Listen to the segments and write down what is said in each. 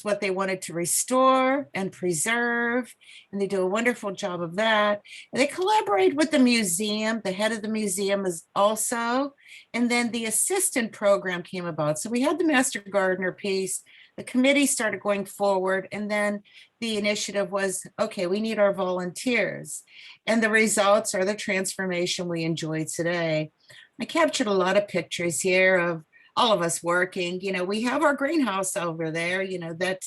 what they wanted to restore and preserve, and they do a wonderful job of that. And they collaborate with the museum. The head of the museum is also, and then the assistant program came about. So we had the master gardener piece, the committee started going forward, and then the initiative was, okay, we need our volunteers. And the results are the transformation we enjoy today. I captured a lot of pictures here of all of us working. We have our greenhouse over there, that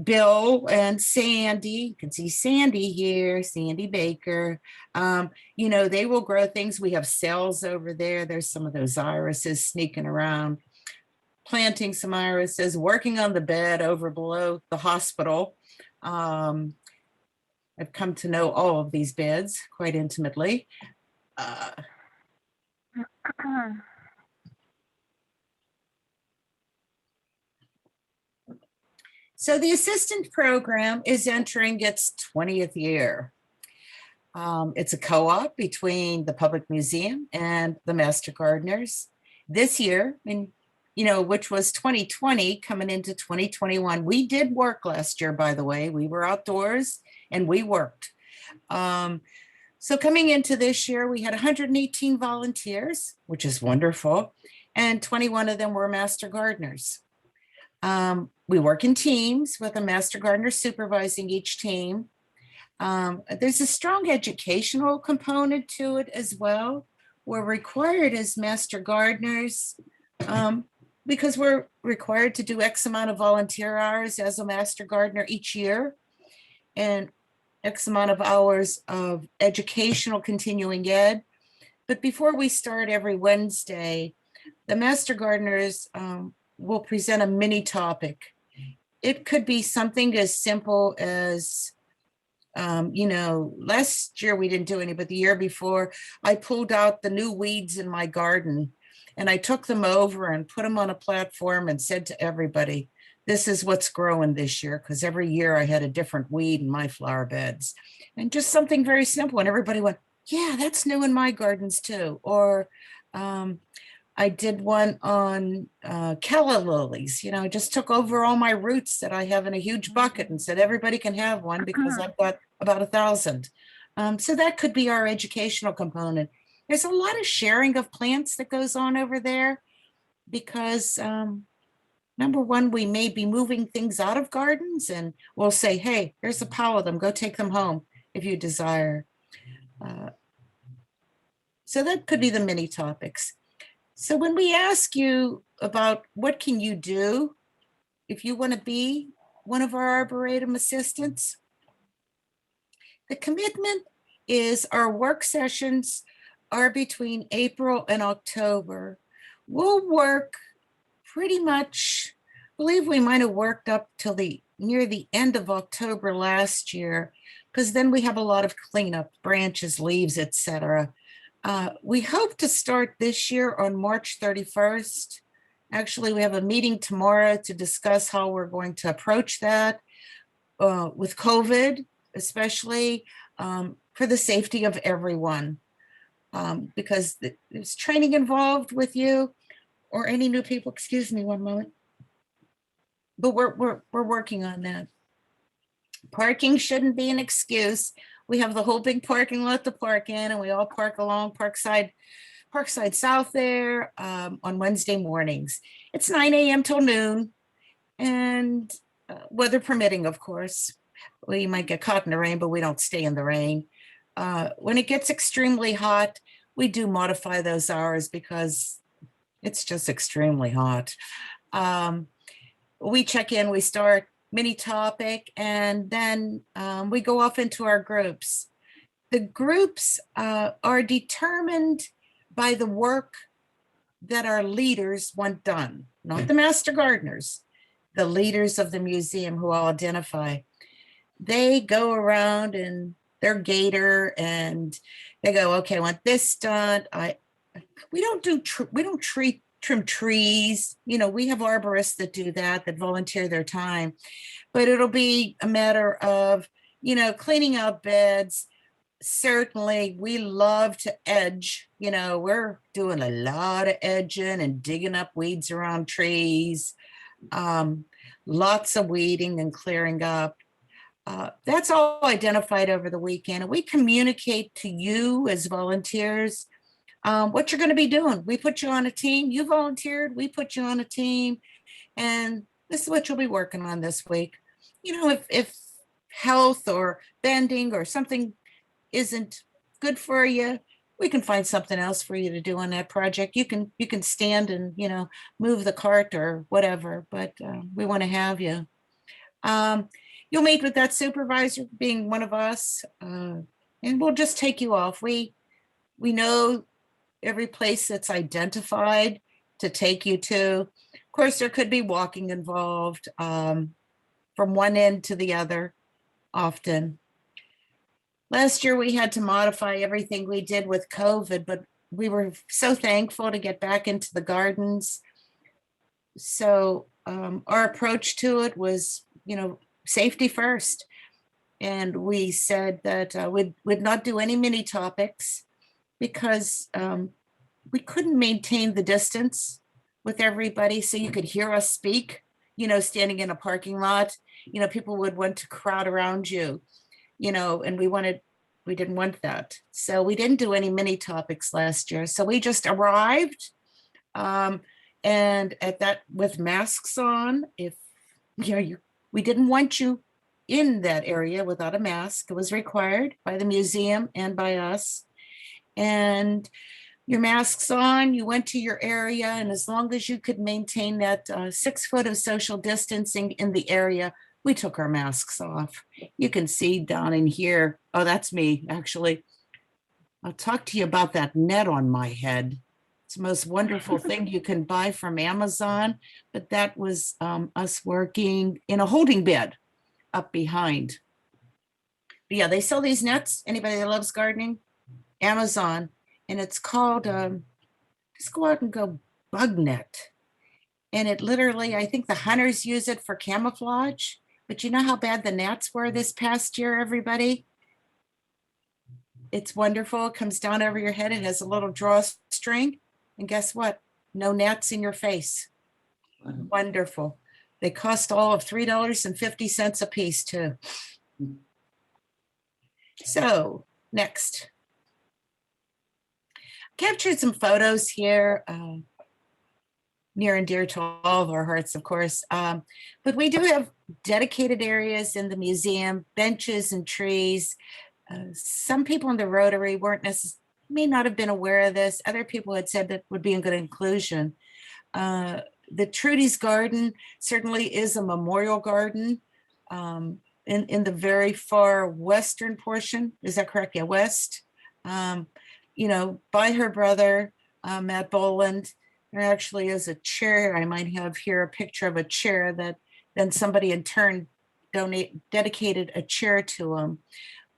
Bill and Sandy, you can see Sandy here, Sandy Baker, they will grow things. We have cells over there. There's some of those irises sneaking around, planting some irises, working on the bed over below the hospital. I've come to know all of these beds quite intimately. So the assistant program is entering its 20th year. It's a co-op between the Public Museum and the Master Gardeners. This year, which was 2020 coming into 2021, we did work last year, by the way. We were outdoors and we worked. So coming into this year, we had 118 volunteers, which is wonderful, and 21 of them were Master Gardeners. We work in teams with a master gardener supervising each team. There's a strong educational component to it as well. We're required as master gardeners because we're required to do X amount of volunteer hours as a master gardener each year, and X amount of hours of educational continuing ed. But before we start every Wednesday, the master gardeners will present a mini topic. It could be something as simple as, last year we didn't do any, but the year before I pulled out the new weeds in my garden and I took them over and put them on a platform and said to everybody, this is what's growing this year, because every year I had a different weed in my flower beds, and just something very simple. And everybody went, yeah, that's new in my gardens too. Or I did one on calla lilies, just took over all my roots that I have in a huge bucket and said, everybody can have one because I've got about 1,000. So that could be our educational component. There's a lot of sharing of plants that goes on over there because number one, we may be moving things out of gardens and we'll say, hey, here's a pile of them, go take them home if you desire. So that could be the mini topics. So when we ask you about what can you do if you want to be one of our Arboretum assistants, the commitment is our work sessions are between April and October. We'll work pretty much, I believe we might have worked up till near the end of October last year, because then we have a lot of cleanup, branches, leaves, etc. We hope to start this year on March 31st. Actually, we have a meeting tomorrow to discuss how we're going to approach that with COVID, especially for the safety of everyone, because there's training involved with you or any new people. Excuse me one moment. But we're working on that. Parking shouldn't be an excuse. We have the whole big parking lot to park in, and we all park along Parkside South there on Wednesday mornings. It's 9 a.m. till noon, and weather permitting, of course. We might get caught in the rain, but we don't stay in the rain. When it gets extremely hot, we do modify those hours because it's just extremely hot. We check in, we start mini topic, and then we go off into our groups. The groups are determined by the work that our leaders want done, not the master gardeners, the leaders of the museum who I'll identify. They go around in their gator and they go, okay, I want this done. We don't trim trees. We have arborists that do that volunteer their time, but it'll be a matter of, cleaning out beds. Certainly we love to edge, we're doing a lot of edging and digging up weeds around trees. lots of weeding and clearing up. That's all identified over the weekend. And we communicate to you as volunteers what you're going to be doing. We put you on a team. You volunteered. We put you on a team. And this is what you'll be working on this week. You know, if health or bending or something isn't good for you, we can find something else for you to do on that project. You can stand and, you know, move the cart or whatever, but we want to have you. You'll meet with that supervisor being one of us, and we'll just take you off. We know every place that's identified to take you to. Of course, there could be walking involved from one end to the other often. Last year, we had to modify everything we did with COVID, but we were so thankful to get back into the gardens. So our approach to it was, you know, safety first. And we said that we'd not do any mini topics because we couldn't maintain the distance with everybody so you could hear us speak, you know, standing in a parking lot. You know, people would want to crowd around you, you know, and we didn't want that. So we didn't do any mini topics last year. So we just arrived and at that with masks on. If you know, we didn't want you in that area without a mask. It was required by the museum and by us. And your masks on, you went to your area, and as long as you could maintain that 6 foot of social distancing in the area, we took our masks off. You can see down in here. Oh, that's me, actually. I'll talk to you about that net on my head. It's the most wonderful thing you can buy from Amazon, but that was us working in a holding bed up behind. But yeah, they sell these nets. Anybody that loves gardening? Amazon. And it's called, just go out and go bug net. And it literally, I think the hunters use it for camouflage. But you know how bad the gnats were this past year, everybody? It's wonderful. It comes down over your head. It has a little drawstring. And guess what? No gnats in your face. Wonderful. They cost all of $3.50 a piece too. So next. Captured some photos here, near and dear to all of our hearts, of course. But we do have dedicated areas in the museum, benches and trees. Some people in the Rotary may not have been aware of this. Other people had said that would be a good inclusion. The Trudy's garden certainly is a memorial garden in the very far western portion. Is that correct? Yeah, west. You know, by her brother, Matt Boland. There actually is a chair. I might have here a picture of a chair that then somebody in turn dedicated a chair to him.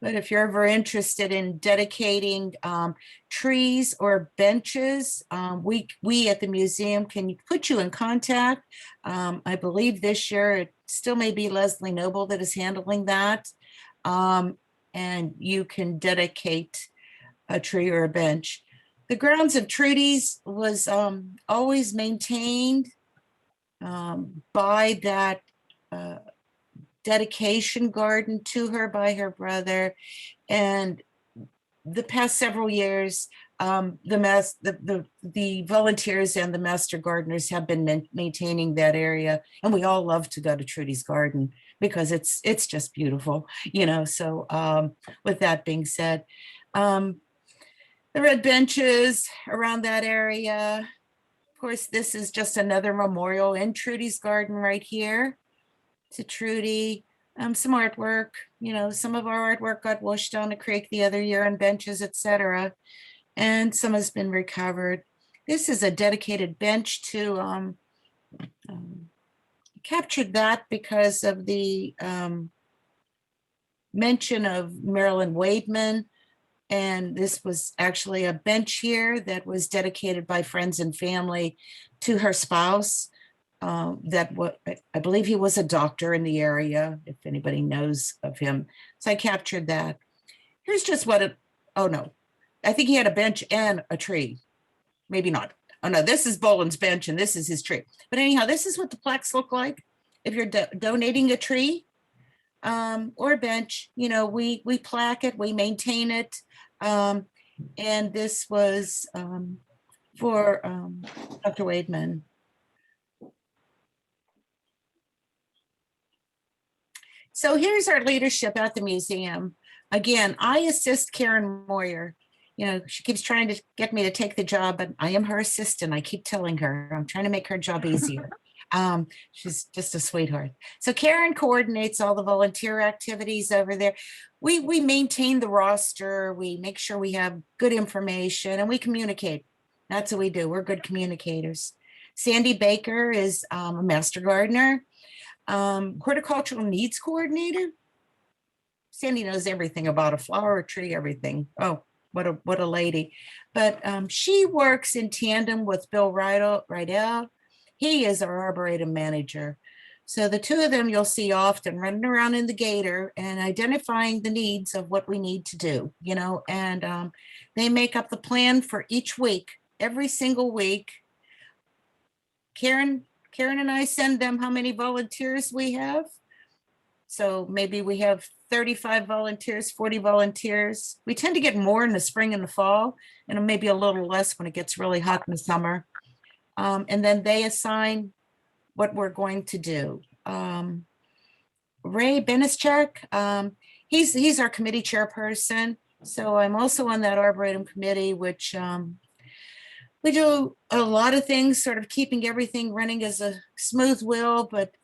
But if you're ever interested in dedicating trees or benches, we at the museum can put you in contact. I believe this year it still may be Leslie Noble that is handling that. And you can dedicate a tree or a bench. The grounds of Trudy's was always maintained by that dedication garden to her by her brother. And the past several years, the volunteers and the master gardeners have been maintaining that area. And we all love to go to Trudy's garden because it's just beautiful, you know. So with that being said, the red benches around that area. Of course, this is just another memorial in Trudy's garden right here to Trudy. Some artwork, you know, some of our artwork got washed down the creek the other year on benches, etc. And some has been recovered. This is a dedicated bench to, captured that because of the mention of Marilyn Wademan. And this was actually a bench here that was dedicated by friends and family to her spouse. I believe he was a doctor in the area, if anybody knows of him. So I captured that. Here's just oh no, I think he had a bench and a tree. Maybe not. Oh no, this is Boland's bench and this is his tree. But anyhow, this is what the plaques look like. if you're donating a tree or a bench, we plaque it, we maintain it. And this was for Dr. Wademan. So here's our leadership at the museum. Again, I assist Karen Moyer. She keeps trying to get me to take the job, but I am her assistant. I keep telling her I'm trying to make her job easier. She's just a sweetheart. So Karen coordinates all the volunteer activities over there. We maintain the roster. We make sure we have good information and we communicate. That's what we do. We're good communicators. Sandy Baker is a master gardener. Horticultural needs coordinator. Sandy knows everything about a flower, tree, everything. Oh, what a lady. But she works in tandem with Bill Rydell. He is our Arboretum manager. So the two of them you'll see often running around in the gator and identifying the needs of what we need to do, and they make up the plan for each week, every single week. Karen and I send them how many volunteers we have. So maybe we have 35 volunteers, 40 volunteers. We tend to get more in the spring and the fall, and maybe a little less when it gets really hot in the summer. And then they assign what we're going to do. Ray Benischek, he's our committee chairperson. So I'm also on that Arboretum committee, which we do a lot of things, sort of keeping everything running as a smooth wheel. But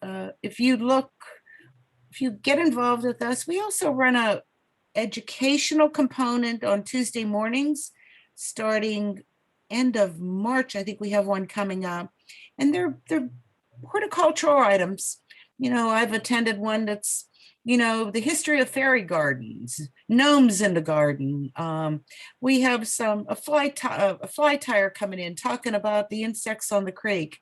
if you get involved with us, we also run a educational component on Tuesday mornings, starting end of March. I think we have one coming up, and they're horticultural items. I've attended one that's, the history of fairy gardens, gnomes in the garden. We have a fly tire coming in talking about the insects on the creek.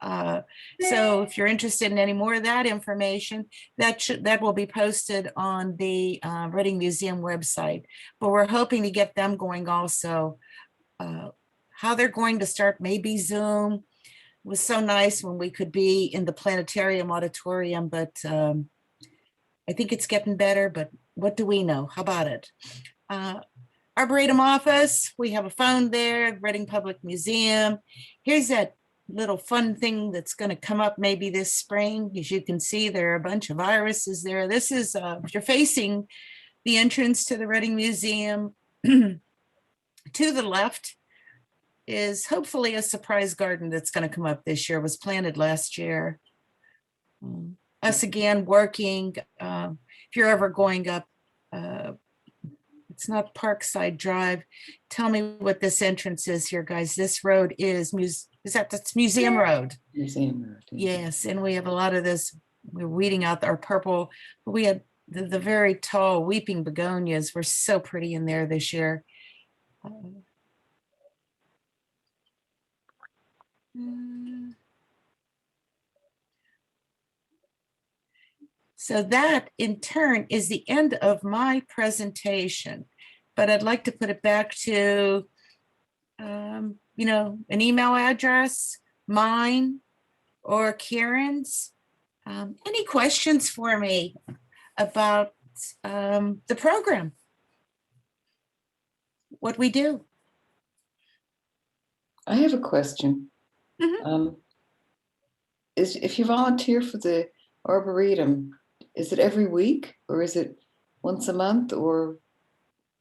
So if you're interested in any more of that information, that will be posted on the Reading Museum website. But we're hoping to get them going also. How they're going to start, maybe Zoom. It was so nice when we could be in the planetarium auditorium, but I think it's getting better, but what do we know? How about it? Arboretum Office, we have a phone there, Reading Public Museum. Here's that little fun thing that's going to come up maybe this spring. As you can see, there are a bunch of irises there. This is, if you're facing the entrance to the Reading Museum, to the left is hopefully a surprise garden that's going to come up this year. It was planted last year. Us again working, if you're ever going up, it's not Parkside Drive. Tell me what this entrance is here, guys. This road is that's Museum Road. Museum Road. Yes, and we have a lot of this. We're weeding out our purple. We had the very tall weeping begonias were so pretty in there this year. So that in turn is the end of my presentation, but I'd like to put it back to, an email address, mine or Karen's. Any questions for me about the program? What we do? I have a question. Mhm. If you volunteer for the Arboretum, is it every week or is it once a month, or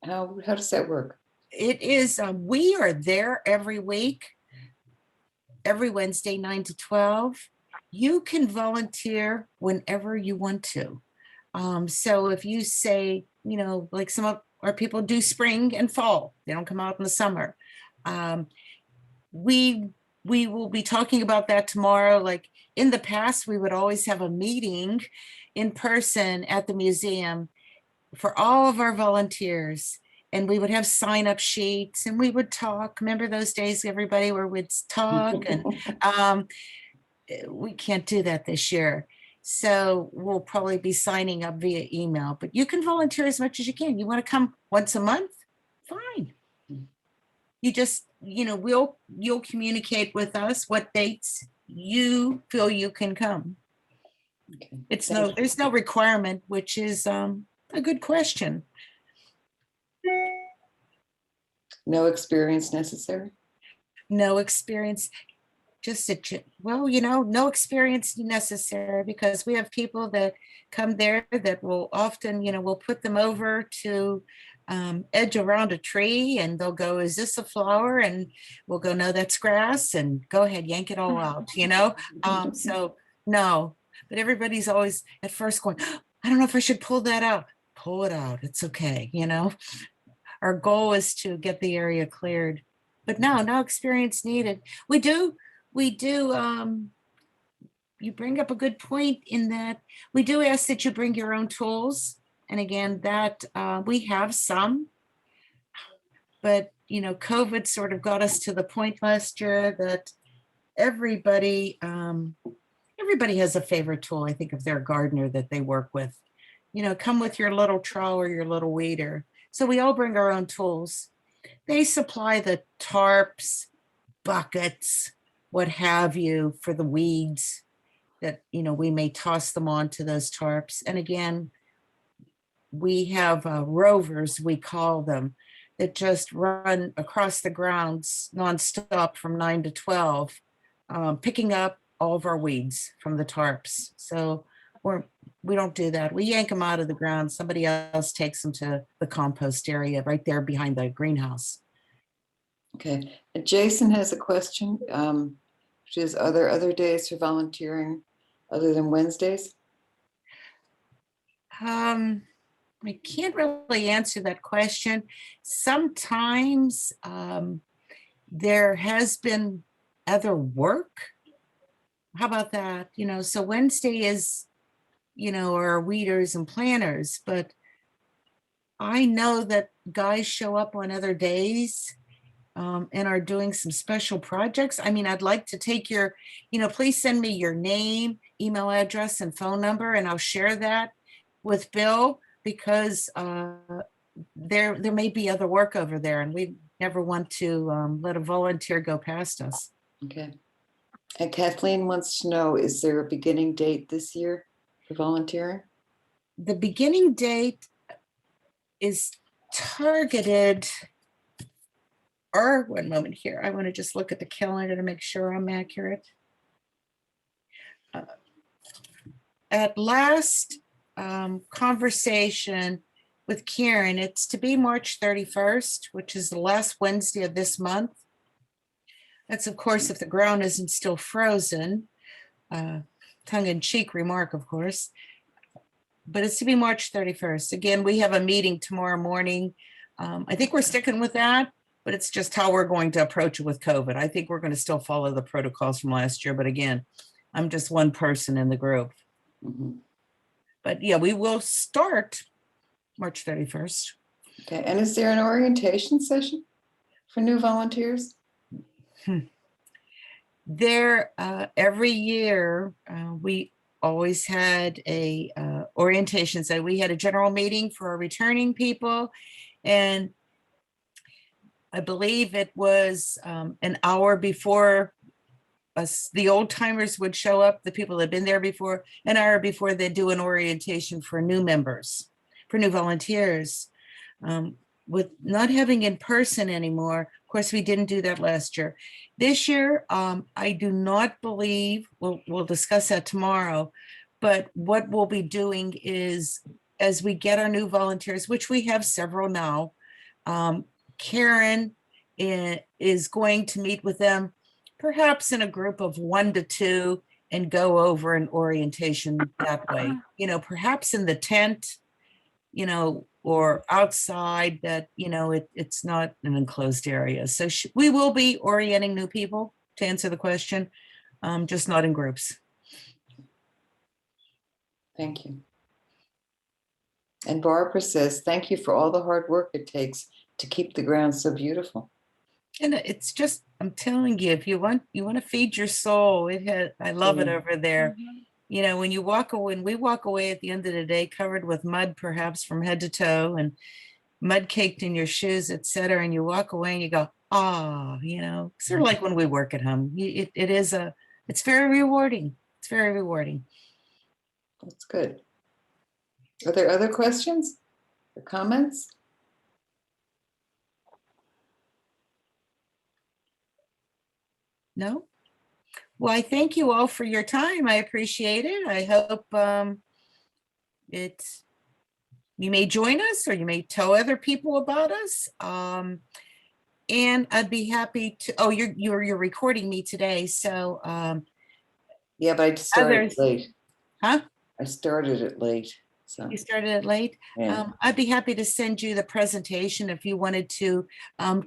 how does that work? It is, we are there every week, every Wednesday, 9 to 12. You can volunteer whenever you want to. So if you say, like some of our people do spring and fall, they don't come out in the summer. We will be talking about that tomorrow. Like in the past, we would always have a meeting in person at the museum for all of our volunteers. And we would have sign-up sheets and we would talk. Remember those days, everybody, where we'd talk? And we can't do that this year. So we'll probably be signing up via email, but you can volunteer as much as you can. You want to come once a month? Fine. You just, you'll communicate with us what dates you feel you can come. Okay. It's Thank you. there's no requirement, which is a good question. No experience necessary? No experience, just well, no experience necessary, because we have people that come there that will often, we'll put them over to edge around a tree, and they'll go, is this a flower? And we'll go, no, that's grass, and go ahead, yank it all out. So no, but everybody's always at first going, I don't know if I should pull that out. Pull it out, it's okay. Our goal is to get the area cleared, but no experience needed. We do, you bring up a good point in that we do ask that you bring your own tools. And again, that we have some, but COVID sort of got us to the point last year that everybody has a favorite tool, I think, of their gardener that they work with. Come with your little trowel or your little weeder. So we all bring our own tools. They supply the tarps, buckets, what have you, for the weeds that, we may toss them onto those tarps. And again, we have rovers, we call them, that just run across the grounds nonstop from 9 to 12, picking up all of our weeds from the tarps. So we don't do that. We yank them out of the ground. Somebody else takes them to the compost area right there behind the greenhouse. Okay. And Jason has a question. She says, are there other days for volunteering other than Wednesdays? I can't really answer that question. Sometimes there has been other work. How about that? So Wednesday is, our weeders and planters, but I know that guys show up on other days and are doing some special projects. I mean, I'd like to take your, please send me your name, email address, and phone number, and I'll share that with Bill, because there may be other work over there, and we never want to let a volunteer go past us. Okay. And Kathleen wants to know, is there a beginning date this year for volunteering? The beginning date is targeted, or one moment here, I want to just look at the calendar to make sure I'm accurate. At last conversation with Karen, it's to be March 31st, which is the last Wednesday of this month. That's, of course, if the ground isn't still frozen. Tongue-in-cheek remark, of course. But it's to be March 31st. Again, we have a meeting tomorrow morning. I think we're sticking with that, but it's just how we're going to approach it with COVID. I think we're going to still follow the protocols from last year, but again, I'm just one person in the group. Mm-hmm. But yeah, we will start March 31st. Okay. And is there an orientation session for new volunteers? There, every year, we always had a orientation. So we had a general meeting for our returning people, and I believe it was an hour before us, the old timers would show up, the people that had been there before, an hour before they do an orientation for new members, for new volunteers. With not having in person anymore, of course, we didn't do that last year. This year, I do not believe, we'll discuss that tomorrow, but what we'll be doing is, as we get our new volunteers, which we have several now, Karen is going to meet with them, perhaps in a group of 1 to 2, and go over an orientation that way. Perhaps in the tent, or outside, that, it's not an enclosed area. So we will be orienting new people, to answer the question, just not in groups. Thank you. And Barbara says, thank you for all the hard work it takes to keep the ground so beautiful. And it's just, I'm telling you, if you want to feed your soul, I love it over there. When we walk away at the end of the day covered with mud, perhaps from head to toe, and mud caked in your shoes, etc., and you walk away and you go, sort of like when we work at home. It's very rewarding. It's very rewarding. That's good. Are there other questions or comments? No? Well, I thank you all for your time. I appreciate it. I hope it's you may join us or you may tell other people about us. And I'd be happy to, oh, you're recording me today, so Yeah, but I started others, late. huh? I started it late, so. You started it late. Yeah. I'd be happy to send you the presentation if you wanted to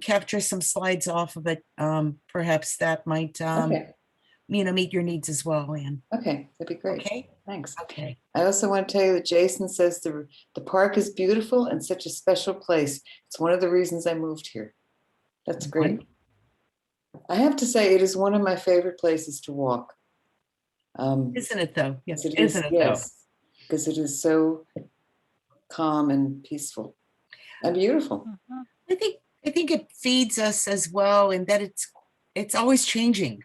capture some slides off of it. Perhaps that might, Okay, meet your needs as well, Ann. okay, that'd be great. Okay, Thanks. okay. I also want to tell you that Jason says the park is beautiful and such a special place. It's one of the reasons I moved here. That's great. I have to say, it is one of my favorite places to walk. Isn't it though? Yes, Yes, it is. isn't it though? Yes, because it is so calm and peaceful and beautiful. I think it feeds us as well in that it's always changing.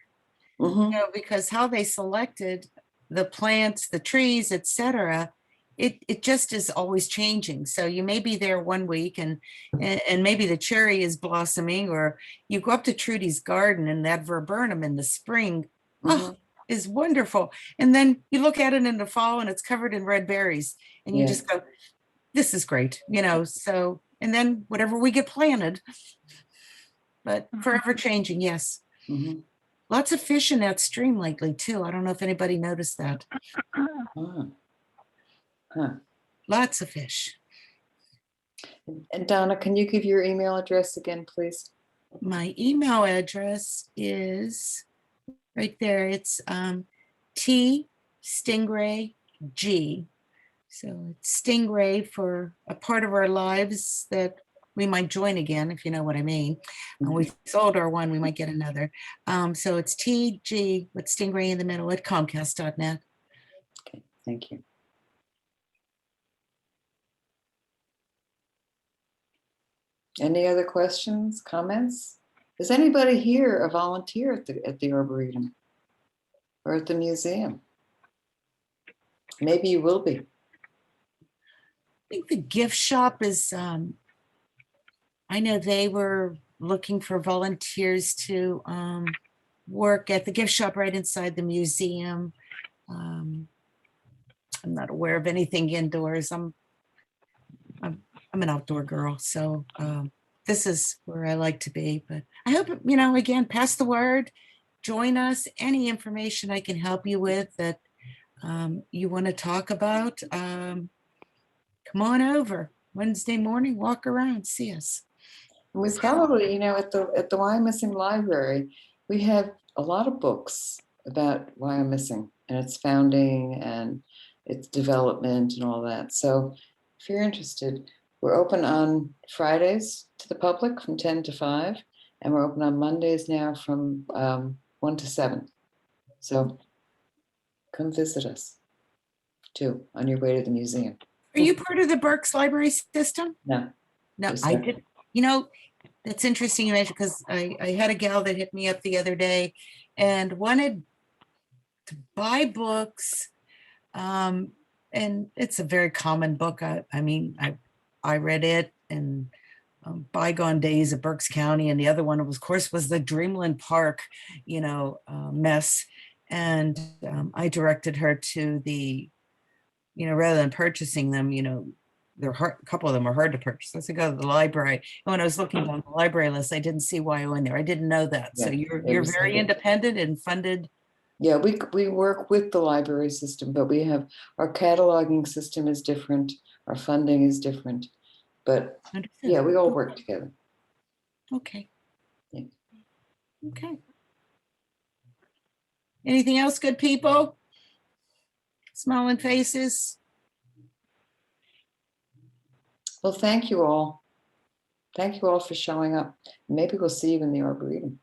Mhm. Because how they selected the plants, the trees, etc., it just is always changing. So you may be there one week and maybe the cherry is blossoming, or you go up to Trudy's garden and that viburnum in the spring, Mhm. is wonderful. And then you look at it in the fall and it's covered in red berries, and you Yeah. just go, this is great, so, and then whatever we get planted, but forever changing, yes. Mhm. Lots of fish in that stream lately too. I don't know if anybody noticed that. Ah. Huh. Lots of fish. And Donna, can you give your email address again, please? My email address is right there. It's T Stingray G. So it's Stingray for a part of our lives that we might join again, if you know what I mean. When we sold our one, we might get another. So it's TG with Stingray in the middle at Comcast.net. Okay, thank you. Any other questions, comments? Is anybody here a volunteer at the Arboretum or at the museum? Maybe you will be. I think the gift shop is, I know they were looking for volunteers to work at the gift shop right inside the museum. I'm not aware of anything indoors. I'm an outdoor girl, so this is where I like to be. But I hope, again, pass the word, join us. Any information I can help you with that you want to talk about, come on over Wednesday morning, walk around, see us. And we probably, at the Wyomissing Library, we have a lot of books about Wyomissing and its founding and its development and all that. So if you're interested, we're open on Fridays to the public from 10 to 5, and we're open on Mondays now from 1 to 7. So come visit us too on your way to the museum. Are you part of the Berks Library System? No. No, Yes, I sir. did. That's interesting you mentioned, because I had a gal that hit me up the other day and wanted to buy books. And it's a very common book. I read it in bygone days of Berks County, and the other one, of course, was the Dreamland Park, mess. And I directed her to the, rather than purchasing them, they're hard, a couple of them are hard to purchase. Let's go to the library. And when I was looking down the library list, I didn't see YO in there. I didn't know that. So Yeah, you're very independent and funded. Yeah, we work with the library system, but we have our cataloging system is different, our funding is different, but Understood. yeah, we all work together. Okay. Yeah. Okay. Anything else, good people? Smiling faces. Well, thank you all. Thank you all for showing up. Maybe we'll see you in the Arboretum.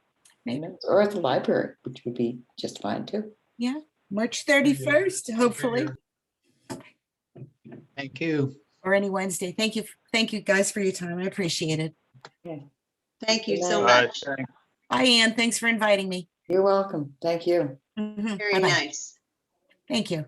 Maybe. Or at the library, which would be just fine too. Yeah, March 31st, hopefully, Thank you. or any Wednesday. Thank you guys for your time. I appreciate it. Okay. Thank you so All right, much. thanks. Hi, Ann. Thanks for inviting me. You're welcome. Thank you. Mhm. Very Bye-bye. nice. Thank you.